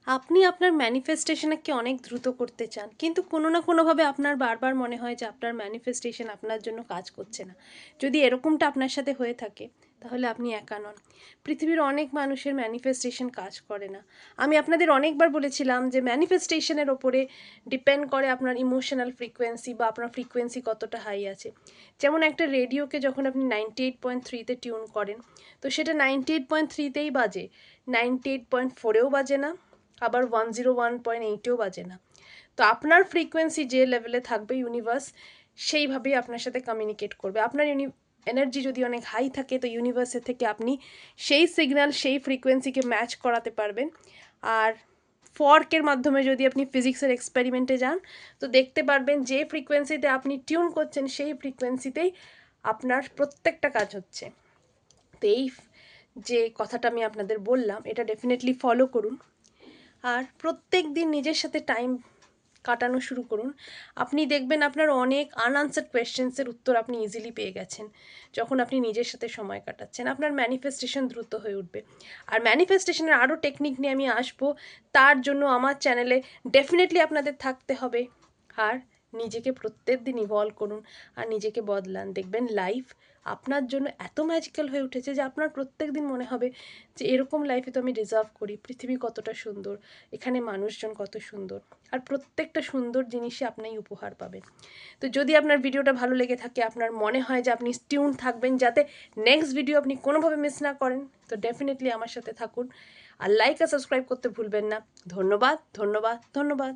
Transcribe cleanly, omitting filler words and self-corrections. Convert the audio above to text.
আপনি আপনার ম্যানিফেস্টেশনকে অনেক দ্রুত করতে চান, কিন্তু কোনো না কোনোভাবে আপনার বারবার মনে হয় যে আপনার ম্যানিফেস্টেশন আপনার জন্য কাজ করছে না। যদি এরকমটা আপনার সাথে হয়ে থাকে, তাহলে আপনি একা নন। পৃথিবীর অনেক মানুষের ম্যানিফেস্টেশন কাজ করে না। আমি আপনাদের অনেকবার বলেছিলাম যে ম্যানিফেস্টেশনের ওপরে ডিপেন্ড করে আপনার ইমোশনাল ফ্রিকোয়েন্সি বা আপনার ফ্রিকোয়েন্সি কতটা হাই আছে। যেমন একটা রেডিওকে যখন আপনি 98.3-তে টিউন করেন, তো সেটা 98.3-তেই বাজে, 98.4-এও বাজে না, আবার 101.8-এও বাজে না। তো আপনার ফ্রিকোয়েন্সি যে লেভেলে থাকবে, ইউনিভার্স সেইভাবেই আপনার সাথে কমিউনিকেট করবে। আপনার এনার্জি যদি অনেক হাই থাকে, তো ইউনিভার্সের থেকে আপনি সেই সিগন্যাল, সেই ফ্রিকোয়েন্সিকে ম্যাচ করাতে পারবেন। আর ফর্কের মাধ্যমে যদি আপনি ফিজিক্সের এক্সপেরিমেন্টে যান, তো দেখতে পারবেন যে ফ্রিকোয়েন্সিতে আপনি টিউন করছেন, সেই ফ্রিকোয়েন্সিতেই আপনার প্রত্যেকটা কাজ হচ্ছে। তো এই যে কথাটা আমি আপনাদের বললাম, এটা ডেফিনেটলি ফলো করুন। আর প্রত্যেক দিন নিজের সাথে টাইম কাটানো শুরু করুন। আপনি দেখবেন আপনার অনেক আনআনসার্ড কোয়েশ্চেন্সের উত্তর আপনি ইজিলি পেয়ে গেছেন যখন আপনি নিজের সাথে সময় কাটাচ্ছেন। আপনার ম্যানিফেস্টেশন দ্রুত হয়ে উঠবে। আর ম্যানিফেস্টেশনের আরও টেকনিক নিয়ে আমি আসবো, তার জন্য আমার চ্যানেলে ডেফিনেটলি আপনাদের থাকতে হবে। আর নিজেকে প্রত্যেক দিন ইভলভ করুন আর নিজেকে বদলান। দেখবেন লাইফ আপনার জন্য এত ম্যাজিক্যাল হয়ে উঠেছে যে আপনার প্রত্যেক দিন মনে হবে যে এরকম লাইফে তো আমি ডিজার্ভ করি। পৃথিবী কতটা সুন্দর, এখানে মানুষজন কত সুন্দর, আর প্রত্যেকটা সুন্দর জিনিসে আপনি উপহার পাবেন। তো যদি আপনার ভিডিওটা ভালো লেগে থাকে, আপনার মনে হয় যে আপনি টিউন থাকবেন যাতে নেক্সট ভিডিও আপনি কোনোভাবে মিস না করেন, তো ডেফিনেটলি আমার সাথে থাকুন। আর লাইক আর সাবস্ক্রাইব করতে ভুলবেন না। ধন্যবাদ, ধন্যবাদ, ধন্যবাদ।